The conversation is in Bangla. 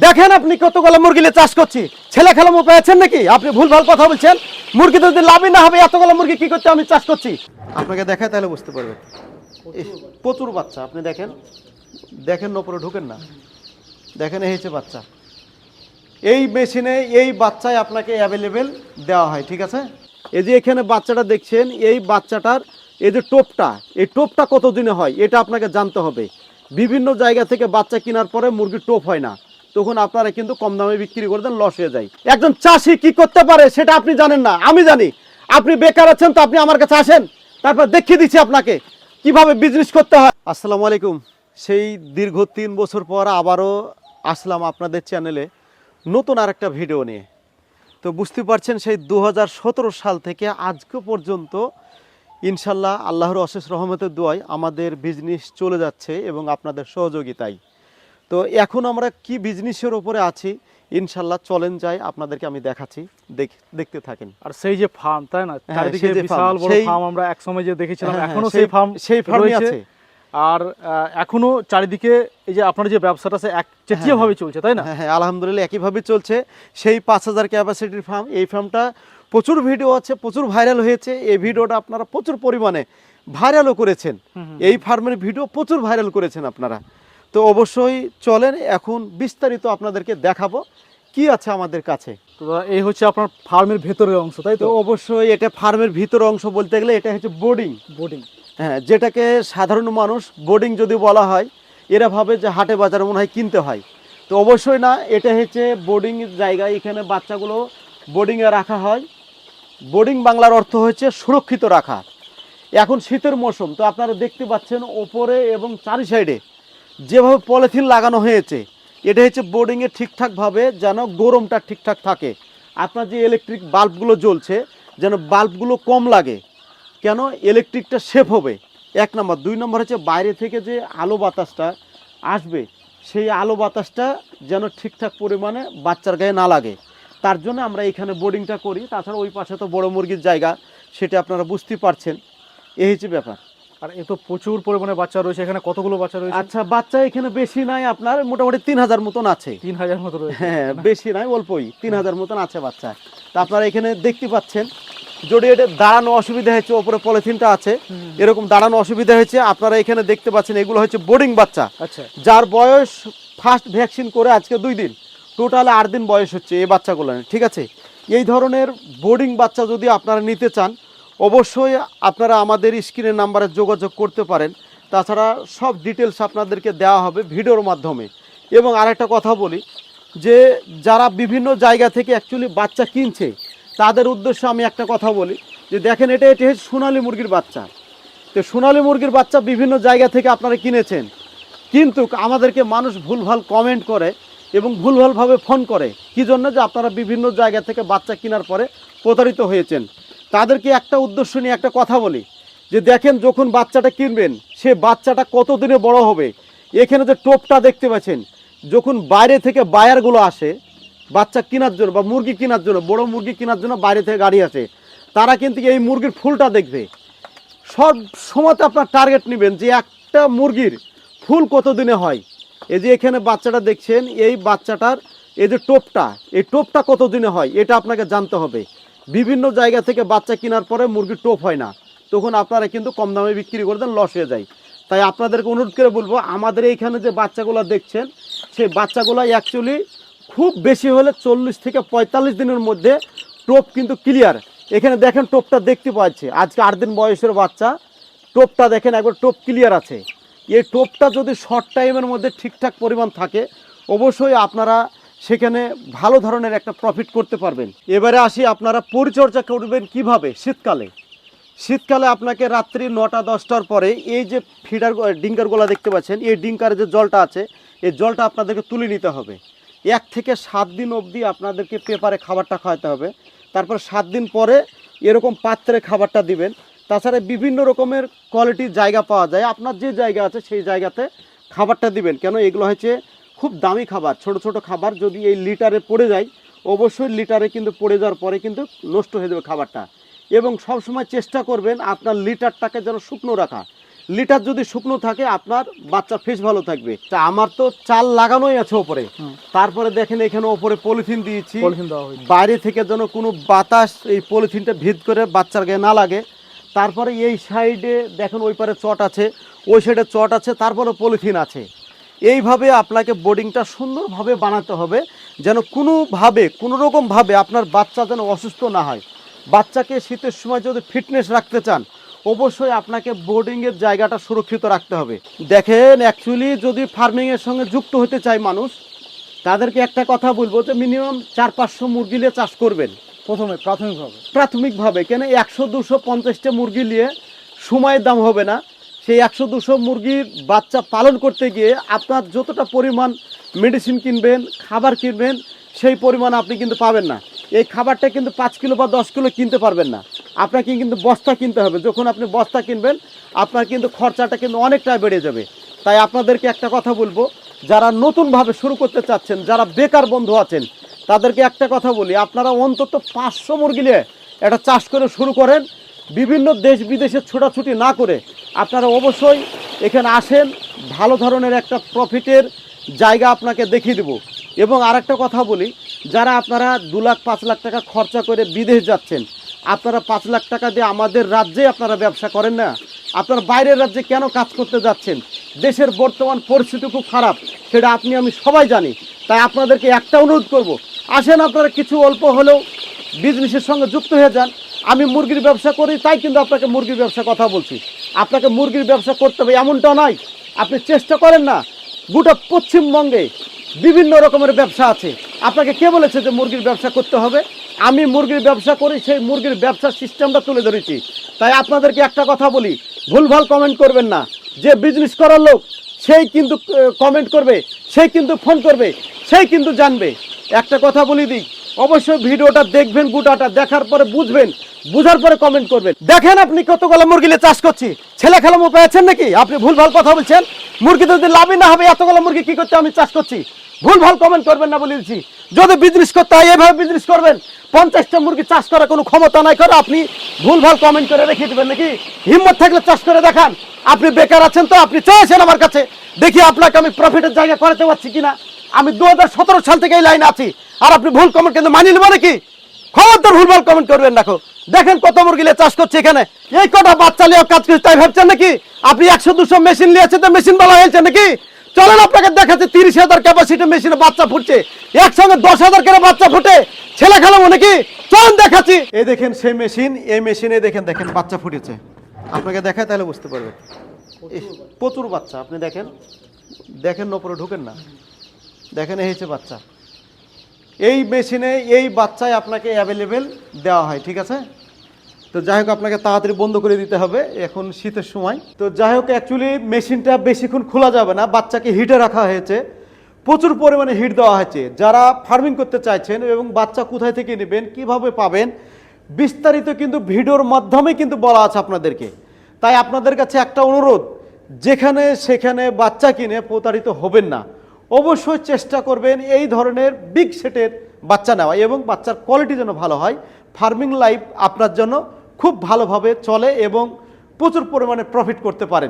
দেখেন আপনি কতগুলো মুরগি নিয়ে চাষ করছি, ছেলে খেলামো পেয়েছেন নাকি? আপনি ভুলভাল কথা বলছেন। মুরগি যদি লাভই না হবে এতগুলো মুরগি কি করতে আমি চাষ করছি? আপনাকে দেখায় তাহলে বুঝতে পারবেন। প্রচুর বাচ্চা, আপনি দেখেন দেখেন ওপরে ঢুকেন না, দেখেন এই হচ্ছে বাচ্চা। এই মেশিনে এই বাচ্চাই আপনাকে অ্যাভেলেবেল দেওয়া হয়, ঠিক আছে? এই যে এখানে বাচ্চাটা দেখছেন, এই বাচ্চাটার এই যে টোপটা, এই টোপটা কত দিনে হয় এটা আপনাকে জানতে হবে। বিভিন্ন জায়গা থেকে বাচ্চা কেনার পরে মুরগির টোপ হয় না, তখন আপনারা কিন্তু কম দামে বিক্রি করে দেন, লস হয়ে যায়। একজন চাষি কি করতে পারে সেটা আপনি জানেন না, আমি জানি। আপনি বেকার আছেন তো আপনি আমার কাছে আসেন, তারপর দেখিয়ে দিচ্ছি আপনাকে কিভাবে বিজনেস করতে হয়। আসসালামু আলাইকুম। সেই দীর্ঘ 3 বছর পর আবারও আসলাম আপনাদের চ্যানেলে নতুন আরেকটা ভিডিও নিয়ে। তো বুঝতে পারছেন সেই 2017 সাল থেকে আজকে পর্যন্ত ইনশাল্লাহ আল্লাহর অশেষ রহমতের দোয়ায় আমাদের বিজনেস চলে যাচ্ছে এবং আপনাদের সহযোগিতায়। তো এখন আমরা কি বিজনেসের ওপরে আছি ইনশাল্লাহ চলেন যাই, আপনাদেরকে আমি দেখাচ্ছি, দেখতে থাকেন। আর সেই যে ফার্ম, তাই না, চারিদিকে সেই যে বিশাল farm, বড় সেই- ফার্ম আমরা এক সময় যে দেখেছিলাম, হ্যাঁ, এখনো সেই- সেই ফার্ম ফার্মই রয়েছে। আছে। আর এখনো চারিদিকে এই যে আপনার যে ব্যবসাটা সে একচেটিয়া ভাবে চলছে, তাই না? হ্যাঁ হ্যাঁ, আলহামদুলিল্লাহ একইভাবে চলছে। সেই 5000 ক্যাপাসিটির ফার্ম, এই ফার্মটা প্রচুর ভিডিও আছে, প্রচুর ভাইরাল হয়েছে। এই ভিডিওটা আপনারা প্রচুর পরিমাণে ভাইরালও করেছেন, এই ফার্মের ভিডিও প্রচুর ভাইরাল করেছেন আপনারা। তো অবশ্যই চলেন এখন বিস্তারিত আপনাদেরকে দেখাবো কি আছে আমাদের কাছে। তো এই হচ্ছে আপনার ফার্মের ভেতরের অংশ, তাই তো তো? অবশ্যই এটা ফার্মের ভিতর অংশ বলতে গেলে এটা হচ্ছে বোর্ডিং। বোর্ডিং। হ্যাঁ, যেটাকে সাধারণ মানুষ বোর্ডিং যদি বলা হয় এরা ভাবে যে হাটে বাজারে মনে হয় কিনতে হয়। তো অবশ্যই না, এটা হচ্ছে বোর্ডিং জায়গা। এখানে বাচ্চাগুলো বোর্ডিংয়ে রাখা হয়। বোর্ডিং বাংলার অর্থ হচ্ছে সুরক্ষিত রাখা। এখন শীতের মৌসুম, তো আপনারা দেখতে পাচ্ছেন ওপরে এবং চারি সাইডে যেভাবে পলিথিন লাগানো হয়েছে, এটা হচ্ছে বোর্ডিংয়ে ঠিকঠাকভাবে যেন গরমটা ঠিকঠাক থাকে। আপনার যে ইলেকট্রিক বাল্বগুলো জ্বলছে যেন বাল্বগুলো কম লাগে, কেন ইলেকট্রিকটা সেফ হবে, 1 নম্বর। 2 নম্বর হচ্ছে বাইরে থেকে যে আলো বাতাসটা আসবে সেই আলো বাতাসটা যেন ঠিকঠাক পরিমাণে বাচ্চার গায়ে না লাগে, তার জন্য আমরা এখানে বোর্ডিংটা করি। তাছাড়া ওই পাশে তো বড় মুরগির জায়গা, সেটা আপনারা বুঝতেই পারছেন। এই হচ্ছে ব্যাপার। আর এ তো প্রচুর পরিমাণে বাচ্চা রয়েছে, এখানে কতগুলো বাচ্চা রয়েছে? আচ্ছা, বাচ্চা এখানে বেশি নাই, আপনার মোটামুটি 3000 মতন আছে। 3000 মতো রয়েছে। হ্যাঁ, বেশি নাই, অল্পই 3000 মতন আছে বাচ্চা। তা আপনারা এখানে দেখতে পাচ্ছেন, যদি এটা দাঁড়ানো অসুবিধা হয়েছে, ওপরে পলিথিনটা আছে, এরকম দাঁড়ানো অসুবিধা হয়েছে। আপনারা এখানে দেখতে পাচ্ছেন এগুলো হচ্ছে বোর্ডিং বাচ্চা, আচ্ছা। যার বয়স ফার্স্ট ভ্যাকসিন করে আজকে 2 দিন, টোটাল 8 দিন বয়স হচ্ছে এই বাচ্চাগুলো, ঠিক আছে? এই ধরনের বোর্ডিং বাচ্চা যদি আপনারা নিতে চান অবশ্যই আপনারা আমাদের স্ক্রিনের নাম্বারে যোগাযোগ করতে পারেন। তাছাড়া সব ডিটেলস আপনাদেরকে দেওয়া হবে ভিডিওর মাধ্যমে। এবং আরেকটা কথা বলি, যে যারা বিভিন্ন জায়গা থেকে অ্যাকচুয়ালি বাচ্চা কিনছে তাদের উদ্দেশ্যে আমি একটা কথা বলি, যে দেখেন এটা হচ্ছে সোনালী মুরগির বাচ্চা। তো সোনালী মুরগির বাচ্চা বিভিন্ন জায়গা থেকে আপনারা কিনেছেন, কিন্তু আমাদেরকে মানুষ ভুলভাল কমেন্ট করে এবং ভুলভালভাবে ফোন করে, কি জন্য? যে আপনারা বিভিন্ন জায়গা থেকে বাচ্চা কেনার পরে প্রতারিত হয়েছেন। তাদেরকে একটা উদ্দেশ্য নিয়ে একটা কথা বলি, যে দেখেন যখন বাচ্চাটা কিনবেন সে বাচ্চাটা কতদিনে বড় হবে। এখানে যে টোপটা দেখতে পাচ্ছেন, যখন বাইরে থেকে বায়ারগুলো আসে বাচ্চা কেনার জন্য বা মুরগি কেনার জন্য, বড় মুরগি কেনার জন্য বাইরে থেকে গাড়ি আসে, তারা কিন্তু এই মুরগির ফুলটা দেখবে। সব সময়তে আপনার টার্গেট নেবেন যে একটা মুরগির ফুল কত দিনে হয়। এই যে এখানে বাচ্চাটা দেখছেন, এই বাচ্চাটার এই যে টোপটা, এই টোপটা কত দিনে হয় এটা আপনাকে জানতে হবে। বিভিন্ন জায়গা থেকে বাচ্চা কেনার পরে মুরগির টোপ হয় না, তখন আপনারা কিন্তু কম দামে বিক্রি করে দেন, লস হয়ে যায়। তাই আপনাদেরকে অনুরোধ করে বলবো, আমাদের এইখানে যে বাচ্চাগুলো দেখছেন সেই বাচ্চাগুলো অ্যাকচুয়ালি খুব বেশি হলে 40 থেকে 45 দিনের মধ্যে টোপ কিন্তু ক্লিয়ার। এখানে দেখেন টোপটা দেখতে পাচ্ছে, আজকে 8 দিন বয়সের বাচ্চা, টোপটা দেখেন একবার টোপ ক্লিয়ার আছে। এই টোপটা যদি শর্ট টাইমের মধ্যে ঠিকঠাক পরিমাণ থাকে অবশ্যই আপনারা সেখানে ভালো ধরনের একটা প্রফিট করতে পারবেন। এবারে আসি, আপনারা পরিচর্যা করবেন কিভাবে। শীতকালে আপনাকে রাত্রি 9টা-10টার পরে এই যে ফিডার ডিঙ্কারগুলো দেখতে পাচ্ছেন, এই ডিঙ্কারে যে জলটা আছে এই জলটা আপনাদেরকে তুলে নিতে হবে। 1 থেকে 7 দিন অবধি আপনাদেরকে পেপারে খাবারটা খাওয়াতে হবে। তারপর 7 দিন পরে এরকম পাত্রে খাবারটা দিবেন। তাছাড়া বিভিন্ন রকমের কোয়ালিটির জায়গা পাওয়া যায়, আপনার যে জায়গা আছে সেই জায়গাতে খাবারটা দিবেন। কেন এগুলো হচ্ছে খুব দামি খাবার, ছোট ছোট খাবার, যদি এই লিটারে পড়ে যায় অবশ্যই লিটারে কিন্তু পড়ে যাওয়ার পরে কিন্তু নষ্ট হয়ে যাবে খাবারটা। এবং সব সময় চেষ্টা করবেন আপনার লিটারটাকে যেন শুকনো রাখা, লিটার যদি শুকনো থাকে আপনার বাচ্চা ফিস ভালো থাকবে। তা আমার তো চাল লাগানোই আছে ওপরে, তারপরে দেখেন এখানে ওপরে পলিথিন দিয়েছি, পলিথিন দেওয়া হয়েছে। বাইরে থেকে যেন কোনো বাতাস এই পলিথিনটা ভিদ করে বাচ্চার গায়ে না লাগে। তারপরে এই সাইডে দেখেন ওই পারে চট আছে, ওই সাইডে চট আছে, তারপরে পলিথিন আছে। এইভাবে আপনাকে বোর্ডিংটা সুন্দরভাবে বানাতে হবে, যেন কোনোভাবে কোনোরকমভাবে আপনার বাচ্চা যেন অসুস্থ না হয়। বাচ্চাকে শীতের সময় যদি ফিটনেস রাখতে চান, অবশ্যই আপনাকে বোর্ডিংয়ের জায়গাটা সুরক্ষিত রাখতে হবে। দেখেন অ্যাকচুয়ালি যদি ফার্মিংয়ের সঙ্গে যুক্ত হতে চায় মানুষ, তাদেরকে একটা কথা বলবো যে মিনিমাম 400-500 মুরগি নিয়ে চাষ করবেন প্রথমে প্রাথমিকভাবে। কেন 100-250টা মুরগি নিয়ে সময়ের দাম হবে না। সেই 100-200 মুরগির বাচ্চা পালন করতে গিয়ে আপনার যতটা পরিমাণ মেডিসিন কিনবেন, খাবার কিনবেন, সেই পরিমাণ আপনি কিন্তু পাবেন না। এই খাবারটা কিন্তু 5 কিলো বা 10 কিলো কিনতে পারবেন না, আপনাকে কিন্তু বস্তা কিনতে হবে। যখন আপনি বস্তা কিনবেন আপনার কিন্তু খরচাটা কিন্তু অনেকটা বেড়ে যাবে। তাই আপনাদেরকে একটা কথা বলবো, যারা নতুনভাবে শুরু করতে চাচ্ছেন, যারা বেকার বন্ধু আছেন, তাদেরকে একটা কথা বলি, আপনারা অন্তত 500 মুরগি নিয়ে এটা চাষ করে শুরু করেন। বিভিন্ন দেশ বিদেশে ছোটাছুটি না করে আপনারা অবশ্যই এখানে আসেন, ভালো ধরনের একটা প্রফিটের জায়গা আপনাকে দেখিয়ে দেবো। এবং আরেকটা কথা বলি, যারা আপনারা 2 লাখ 5 লাখ টাকা খরচা করে বিদেশ যাচ্ছেন, আপনারা 5 লাখ টাকা দিয়ে আমাদের রাজ্যে আপনারা ব্যবসা করেন না, আপনারা বাইরের রাজ্যে কেন কাজ করতে যাচ্ছেন? দেশের বর্তমান পরিস্থিতি খুব খারাপ, সেটা আপনি আমি সবাই জানি। তাই আপনাদেরকে একটা অনুরোধ করব, আসেন আপনারা কিছু অল্প হলেও বিজনেসের সঙ্গে যুক্ত হয়ে যান। আমি মুরগির ব্যবসা করি, তাই কিন্তু আপনাকে মুরগির ব্যবসা কথা বলছি। আপনাকে মুরগির ব্যবসা করতে হবে এমনটা নয়, আপনি চেষ্টা করেন না। গোটা পশ্চিমবঙ্গে বিভিন্ন রকমের ব্যবসা আছে, আপনাকে কে বলেছে যে মুরগির ব্যবসা করতে হবে? আমি মুরগির ব্যবসা করি, সেই মুরগির ব্যবসার সিস্টেমটা তুলে ধরেছি। তাই আপনাদেরকে একটা কথা বলি, ভুলভাল কমেন্ট করবেন না। যে বিজনেস করার লোক সেই কিন্তু কমেন্ট করবে, সেই কিন্তু ফোন করবে, সেই কিন্তু জানবে। একটা কথা বলি দিই, অবশ্যই ভিডিওটা দেখবেন, গোটাটা দেখার পরে বুঝবেন, বুঝার পরে কমেন্ট করবেন। দেখেন আপনি কতগুলো মুরগি নিয়ে চাষ করছি, ছেলে খেলা মুখ পেয়েছেন নাকি? আপনি ভুলভাল কথা বলছেন। মুরগি যদি লাভই না হবে, এতগুলো মুরগি কি করতে আমি চাষ করছি? ভুলভাল কমেন্ট করবেন না বলেছি। যদি বিজনেস করতে হয় এভাবে বিজনেস করবেন। 50টা মুরগি চাষ করার কোনো ক্ষমতা নাই করে আপনি ভুলভাল কমেন্ট করে রেখে দেবেন নাকি? হিম্মত থাকলে চাষ করে দেখান। আপনি বেকার আছেন তো, আপনি চেয়েছেন আমার কাছে, দেখি আপনাকে আমি প্রফিটের জায়গা করাতে পারছি কিনা। আমি 2017 সাল থেকে এই লাইনে আছি, আর আপনি ভুল কমেন্ট কিন্তু মানিয়ে নেবো নাকি? খবরদার ভুলভাল কমেন্ট করবেন না। দেখেন কত মুরগি নিয়ে চাষ করছে এখানে, এই কটা বাচ্চা নিয়ে কাজ করছে তাই ভাবছেন নাকি? আপনি 100-200 মেশিন নিয়েছেন তো মেশিন বলা হয়েছে নাকি? চলেন আপনাকে দেখাচ্ছে 30,000 ক্যাপাসিটি মেশিনে বাচ্চা ফুটছে, একসঙ্গে 10,000 করে বাচ্চা ফুটে, ছেলে খেলাবো নাকি? চলেন দেখাচ্ছি। এই দেখেন সেই মেশিন, এই মেশিনে দেখেন দেখেন বাচ্চা ফুটেছে, আপনাকে দেখায় তাহলে বুঝতে পারবেন। প্রচুর বাচ্চা, আপনি দেখেন দেখেন ওপরে ঢুকেন না, দেখেন এই হচ্ছে বাচ্চা। এই মেশিনে এই বাচ্চায় আপনাকে অ্যাভেলেবেল দেওয়া হয়, ঠিক আছে? তো যাই হোক আপনাকে তাড়াতাড়ি বন্ধ করে দিতে হবে, এখন শীতের সময়। তো যাই হোক অ্যাকচুয়ালি মেশিনটা বেশিক্ষণ খোলা যাবে না, বাচ্চাকে হিটে রাখা হয়েছে, প্রচুর পরিমাণে হিট দেওয়া হয়েছে। যারা ফার্মিং করতে চাইছেন এবং বাচ্চা কোথায় থেকে নেবেন, কিভাবে পাবেন, বিস্তারিত কিন্তু ভিডিওর মাধ্যমে কিন্তু বলা আছে আপনাদেরকে। তাই আপনাদের কাছে একটা অনুরোধ, যেখানে সেখানে বাচ্চা কিনে প্রতারিত হবেন না। অবশ্যই চেষ্টা করবেন এই ধরনের বিগ সেটের বাচ্চা নেওয়া, এবং বাচ্চার কোয়ালিটি যেন ভালো হয়। ফার্মিং লাইফ আপনার জন্য খুব ভালোভাবে চলে এবং প্রচুর পরিমাণে প্রফিট করতে পারেন।